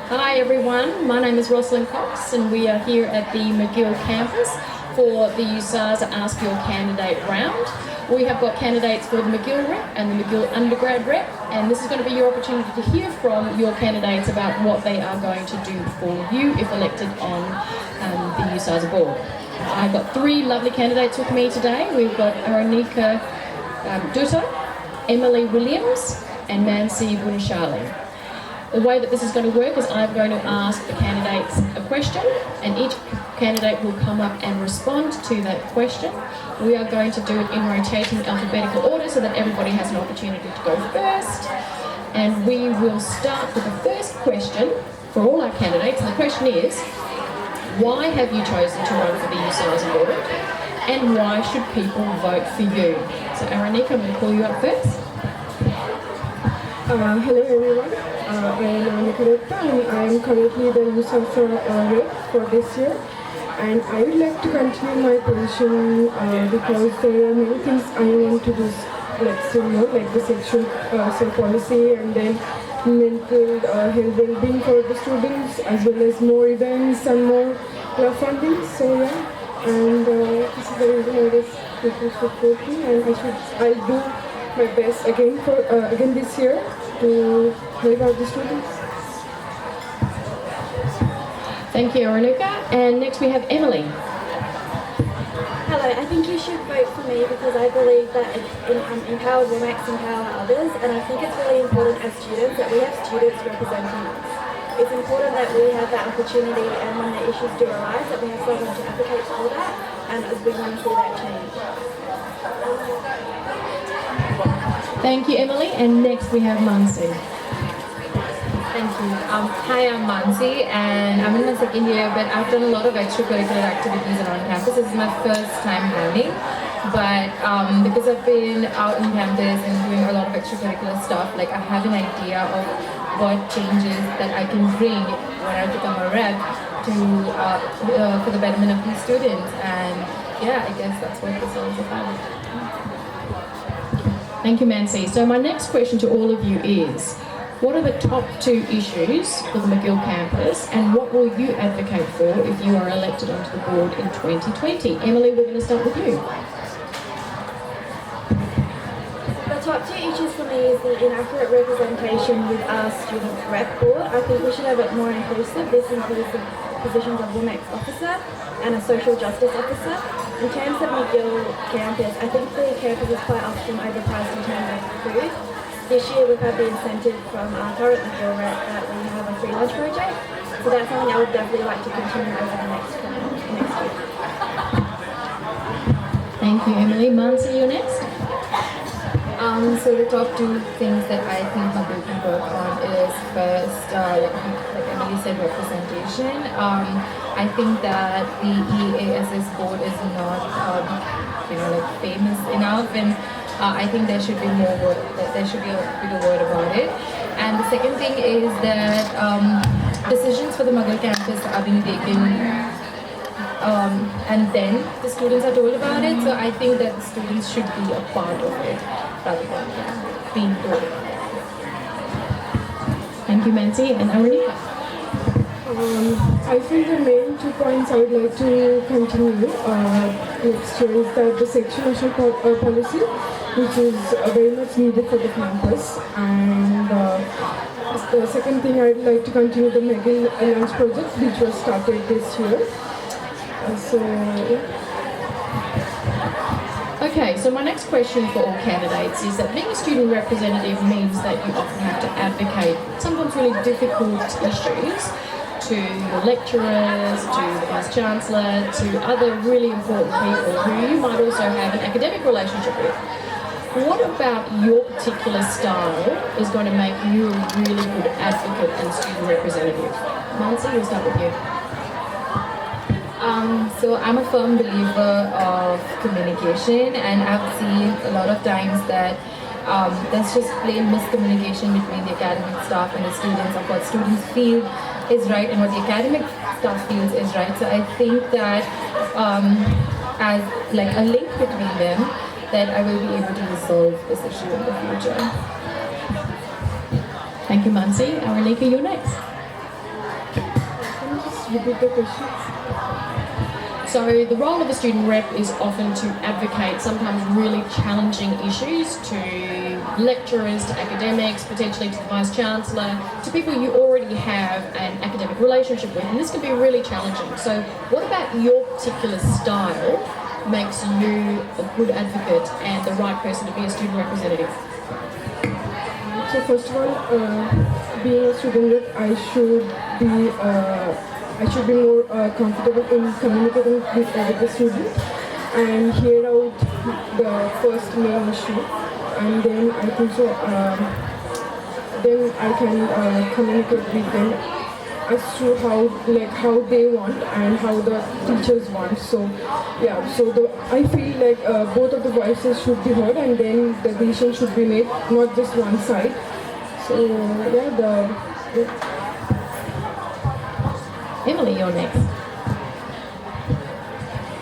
Hi everyone, my name is Rosalind Cox and we are here at the Magill campus for the USASA Ask Your Candidate round. We have got candidates for the Magill rep and the Magill undergrad rep, and this is going to be your opportunity to hear from your candidates about what they are going to do for you if elected on the USASA board. I've got three lovely candidates with me today. We've got Arunika Dutta, Emily Williams and Manasi Bhanushali. The way that this is going to work is I'm going to ask the candidates a question and each candidate will come up and respond to that question. We are going to do it in rotating alphabetical order so that everybody has an opportunity to go first. And we will start with the first question for all our candidates. And the question is, why have you chosen to run for the USASA board? And why should people vote for you? So Arunika, I'm going to call you up first. Hello everyone, I am Arunika Dutta and I am currently the USASA rep for this year, and I would like to continue my position because there are many things I want to do, like the sexual policy and then mental health well-being for the students, as well as more events and more funding. So yeah, and this is the reason why this people support me, and I'll do my best again this year to help out the students. Thank you, Arunika. And next we have Emily. Hello, I think you should vote for me because I believe that empowered women empower others, and I think it's really important as students that we have students representing us. It's important that we have that opportunity, and when the issues do arise, that we have someone to advocate for that, and as we want to see that change. Thank you, Emily. And next we have Manasi. Thank you. Hi, I'm Manasi and I'm in my second year, but I've done a lot of extracurricular activities around campus. This is my first time running, but because I've been out on campus and doing a lot of extracurricular stuff, like I have an idea of what changes that I can bring when I become a rep to for the betterment of these students. And yeah, I guess that's what this all is about. Thank you, Manasi. So my next question to all of you is, what are the top two issues for the Magill campus and what will you advocate for if you are elected onto the board in 2020? Emily, we're going to start with you. The top two issues for me is the inaccurate representation with our student rep board. I think we should have it more inclusive. This includes the positions of WOMEX officer and a social justice officer. In terms of Magill campus, I think the campus is quite often overpriced in terms of food. This year we've had the incentive from our current Magill rep that we have a free lunch project, so that's something I would definitely like to continue over the next year. Thank you, Emily. Manasi, you're next. So the top two things that I think Magill can work on is first, like Emily said, representation. I think that the EASS board is not, famous enough, and I think there should be more word, there should be a bigger word about it. And the second thing is that decisions for the Magill campus are being taken, and then the students are told about it. So I think that the students should be a part of it rather than being told about it. Thank you, Manasi. And Arunika. I feel the main 2 points I would like to continue next year is that the sexual policy, which is very much needed for the campus, and the second thing I would like to continue the Magill Alliance project, which was started this year. Okay, so my next question for all candidates is that being a student representative means that you often have to advocate sometimes really difficult issues to your lecturers, to the Vice Chancellor, to other really important people who you might also have an academic relationship with. What about your particular style is going to make you a really good advocate and student representative? Manasi, we'll start with you. So I'm a firm believer of communication, and I've seen a lot of times that there's just plain miscommunication between the academic staff and the students of what students feel is right and what the academic staff feels is right. So I think that as like a link between them, that I will be able to resolve this issue in the future. Thank you, Manasi. Arunika, you're next. repeat the question? So the role of a student rep is often to advocate sometimes really challenging issues to lecturers, to academics, potentially to the Vice Chancellor, to people you already have an academic relationship with, and this can be really challenging. So what about your particular style makes you a good advocate and the right person to be a student representative? So first of all, being a student rep, I should be more comfortable in communicating with the student and hear out the first main issue, and then I think so. Then I can communicate with them as to how they want and how the teachers want. So yeah, so I feel like both of the voices should be heard, and then the decision should be made, not just one side. So yeah, Emily, you're next.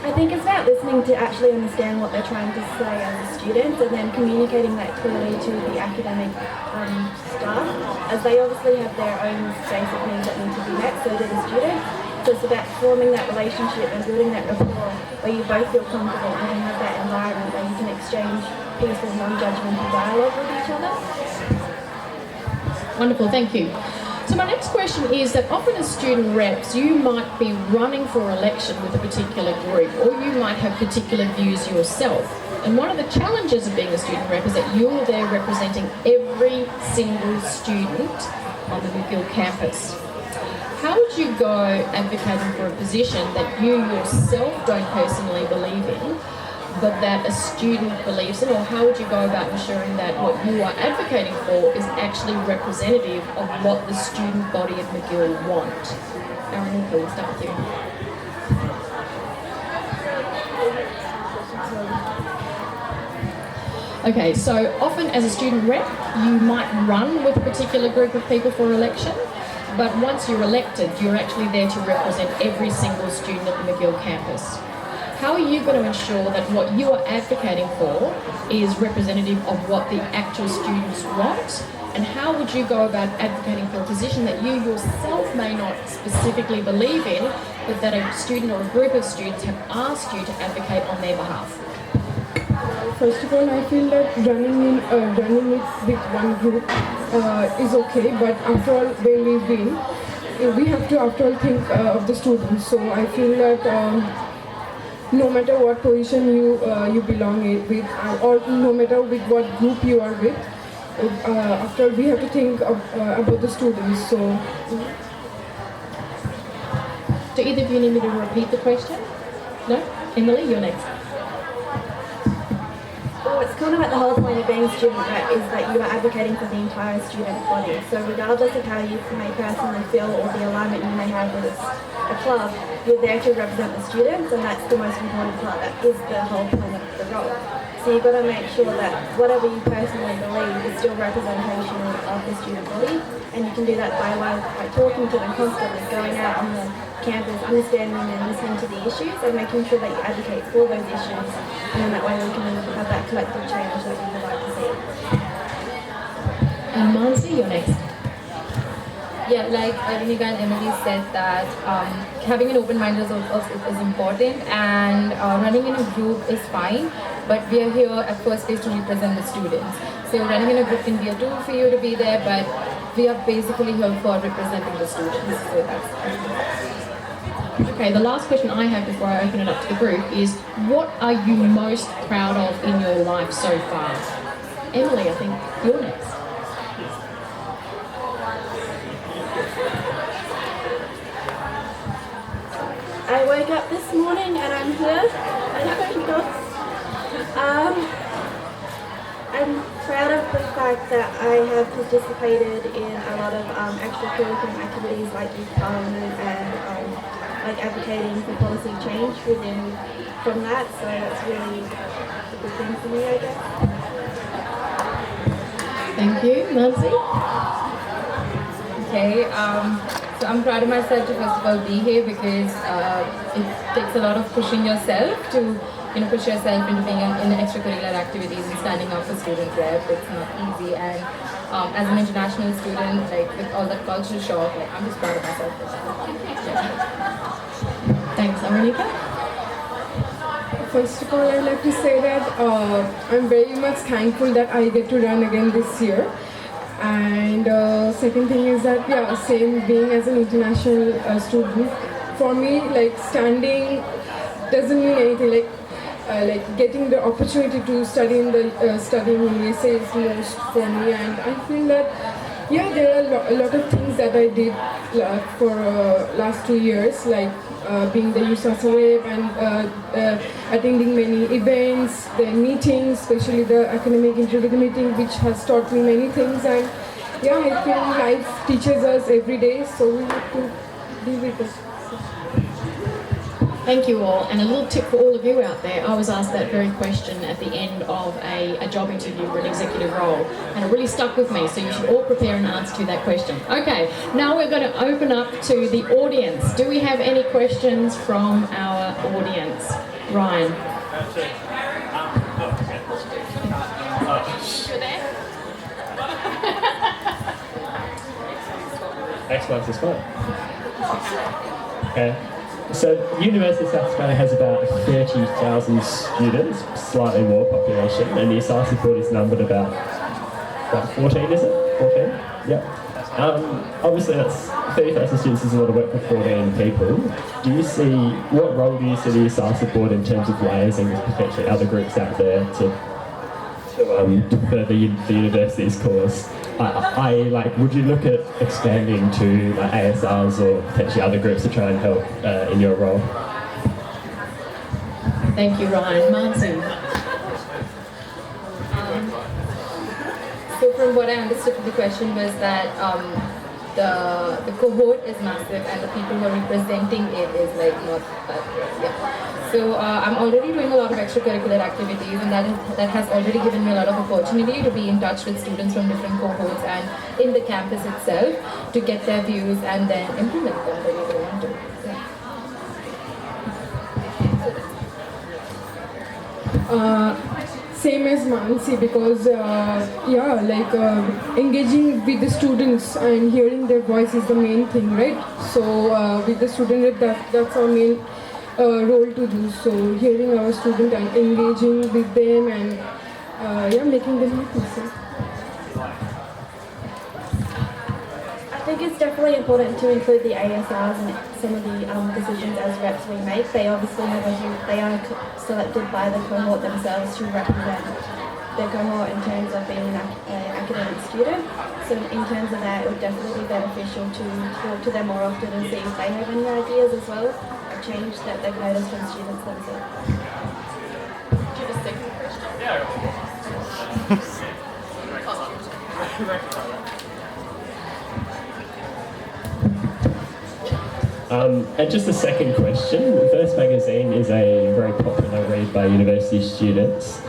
I think it's about listening to actually understand what they're trying to say as a student, and then communicating that clearly to the academic staff, as they obviously have their own basic needs that need to be met, so do the students. So it's about forming that relationship and building that rapport where you both feel comfortable and have that environment where you can exchange peaceful, non-judgmental dialogue with each other. Wonderful, thank you. So my next question is that often as student reps, you might be running for election with a particular group, or you might have particular views yourself. And one of the challenges of being a student rep is that you're there representing every single student on the Magill campus. How would you go advocating for a position that you yourself don't personally believe in, but that a student believes in, or how would you go about ensuring that what you are advocating for is actually representative of what the student body of Magill want? Arunika, we'll start with you. Okay, so often as a student rep, you might run with a particular group of people for election, but once you're elected, you're actually there to represent every single student at the Magill campus. How are you going to ensure that what you are advocating for is representative of what the actual students want? And how would you go about advocating for a position that you yourself may not specifically believe in, but that a student or a group of students have asked you to advocate on their behalf? First of all, I feel that running it with one group is okay, but after all, when we win, we have to after all think of the students. So I feel that no matter what position you belong with, or no matter with what group you are with, after all, we have to think about the students. So, do either of you need me to repeat the question? No? Emily, you're next. Well, it's kind of like the whole point of being a student rep is that you are advocating for the entire student body. So regardless of how you may personally feel or the alignment you may have with a club, you're there to represent the students, and that's the most important part. That is the whole point of the role. So you've got to make sure that whatever you personally believe is still representation of the student body, and you can do that by talking to them constantly, going out on the campus, understanding and listening to the issues and making sure that you advocate for those issues, and then that way we can have that collective change that we would like to see. And Manasi, you're next. Yeah, like Arunika and Emily said that having an open mind is important, and running in a group is fine, but we are here at first place to represent the students. So running in a group can be a tool for you to be there, but we are basically here for representing the students. So that's Okay, the last question I have before I open it up to the group is, what are you most proud of in your life so far? Emily, I think you're next. I woke up this morning and I'm here. I'm proud of the fact that I have participated in a lot of extracurricular activities like youth parliament and like advocating for policy change from that. So that's really a good thing for me, I guess. Thank you, Manasi. okay. So I'm proud of myself to first of all be here because it takes a lot of pushing yourself to push yourself into being in the extracurricular activities and standing up for student rep. It's not easy, and as an international student, like with all that culture shock, like I'm just proud of myself for that. Thanks, Arunika. First of all, I'd like to say that I'm very much thankful that I get to run again this year. And second thing is that, yeah, same being as an international student, for me, like standing doesn't mean anything. Like getting the opportunity to study in the studying in USASA is most for me, and I feel that, yeah, there are a lot of things that I did for last 2 years, like being the USASA rep and attending many events, the meetings, especially the academic introductory meeting, which has taught me many things. And yeah, I feel life teaches us every day, so we have to deal with it. Thank you all, and a little tip for all of you out there. I was asked that very question at the end of a job interview for an executive role, and it really stuck with me, so you should all prepare an answer to that question. Okay, now we're going to open up to the audience. Do we have any questions from our audience? Ryan. You're there? Next one's this one. Okay. So UniSA Australia has about 30,000 students, slightly more population, and the USASA board is numbered about 14, is it? 14? Yep. Obviously that's 30,000 students is a lot of work for 14 people. What role do you see the USASA board in terms of liaising with potentially other groups out there to further the university's cause? Would you look at expanding to ASRs or potentially other groups to try and help in your role? Thank you, Ryan. Manasi. So from what I understood from the question was that the cohort is massive and the people who are representing it is like not yeah. So I'm already doing a lot of extracurricular activities, and that has already given me a lot of opportunity to be in touch with students from different cohorts and in the campus itself to get their views and then implement them the way they want to. Same as Manasi, because engaging with the students and hearing their voice is the main thing, right? So with the student rep, that's our main role to do. So hearing our student and engaging with them and making them happy. So. I think it's definitely important to include the ASRs in some of the decisions as reps we make. They obviously they are selected by the cohort themselves to represent the cohort in terms of being an academic student. So in terms of that, it would definitely be beneficial to talk to them more often and see if they have any ideas as well of change that they've noticed from students themselves. Do you have a second question? And just a second question. Verse magazine is a very popular read by university students.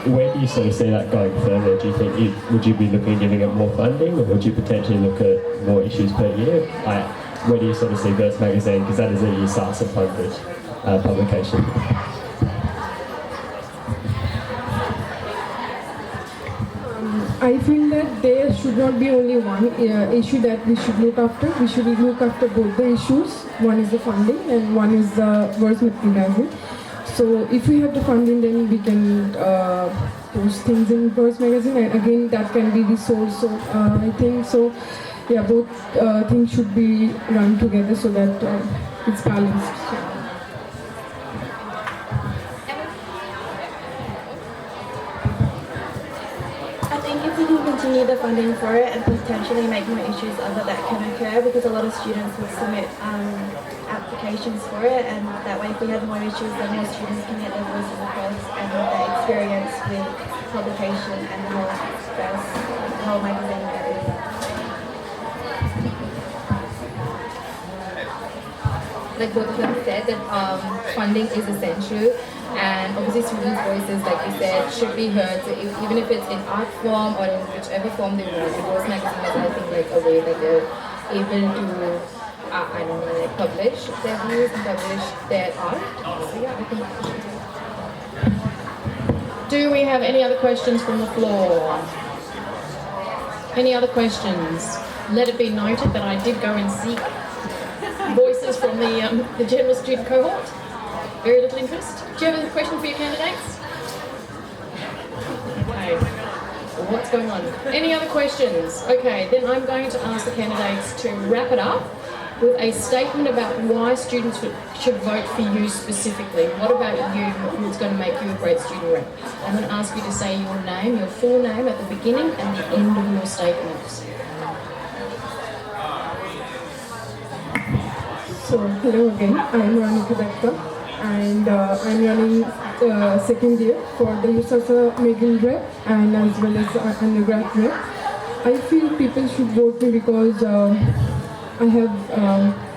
Where do you sort of see that going further? Do you think would you be looking at giving it more funding, or would you potentially look at more issues per year? Where do you sort of see Verse magazine, because that is a USASA funded publication? I feel that there should not be only one issue that we should look after. We should look after both the issues. One is the funding and one is the Verse magazine. So if we have the funding, then we can post things in Verse magazine, and again that can be resourced. So I think so. Yeah, both things should be run together so that it's balanced. So. We can continue the funding for it and potentially make more issues of it that can occur, because a lot of students will submit applications for it, and that way if we have more issues, then more students can get their voices across and their experience with publication and the whole magazine that is. Like both of them said, that funding is essential, and obviously students' voices, like you said, should be heard. So even if it's in art form or in whichever form they want, the Verse magazine is, I think, like a way that they're able to, publish their views and publish their art. So yeah, I think Do we have any other questions from the floor? Any other questions? Let it be noted that I did go and seek voices from the general student cohort. Very little interest. Do you have a question for your candidates? Okay. What's going on? Any other questions? Okay, then I'm going to ask the candidates to wrap it up with a statement about why students should vote for you specifically. What about you is going to make you a great student rep? I'm going to ask you to say your name, your full name at the beginning and the end of your statements. So, hello again, I'm Arunika Dutta, and I'm running second year for the USASA Magill rep and as well as undergrad rep. I feel people should vote me because I have, I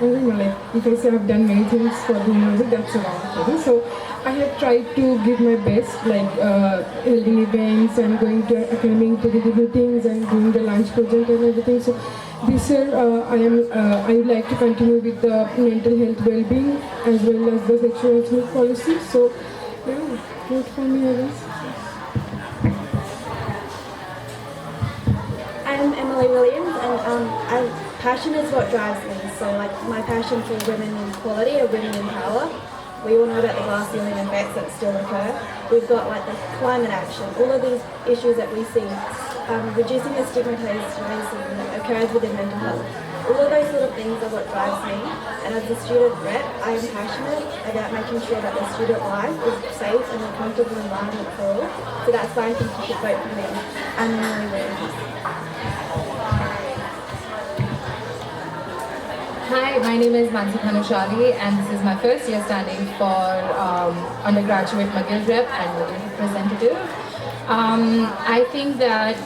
don't know, like if I say I've done many things for the university, that's a wrong thing. So I have tried to give my best, like holding events and going to attending to the meetings and doing the lunch project and everything. So this year I would like to continue with the mental health well-being as well as the sexual health policy. So yeah, vote for me, I guess. I'm Emily Williams, and passion is what drives me. So, like, my passion for women in equality or women in power. We all know about the glass ceiling effects that still occur. We've got, like, the climate action, all of these issues that we see, reducing the stigmatization that occurs within mental health. All of those sort of things are what drives me. And as a student rep, I am passionate about making sure that the student life is safe and a comfortable environment for all. So that's why I think you should vote for me. I'm Emily Williams. Hi, my name is Bhanushali, and this is my first year standing for undergraduate Magill Rep and Magill Representative. I think that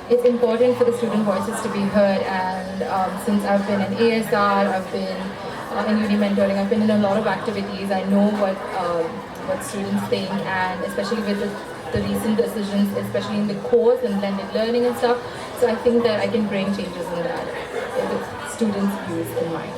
it's important for the student voices to be heard, and since I've been in ASR, I've been in uni mentoring, I've been in a lot of activities. I know what students think, and especially with the recent decisions, especially in the course and blended learning and stuff. So I think that I can bring changes in that with students' views in mind.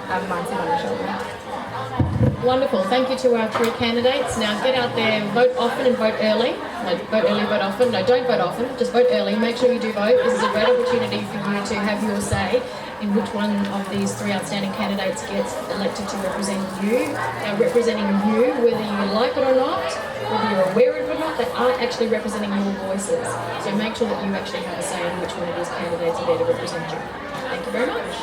I'm Bhanushali. Wonderful. Thank you to our three candidates. Now get out there, vote often and vote early. No, vote early, vote often. No, don't vote often, just vote early. Make sure you do vote. This is a great opportunity for you to have your say in which one of these three outstanding candidates gets elected to represent you. Now, representing you, whether you like it or not, whether you're aware of it or not, they are actually representing your voices. So make sure that you actually have a say in which one of these candidates are there to represent you. Thank you very much.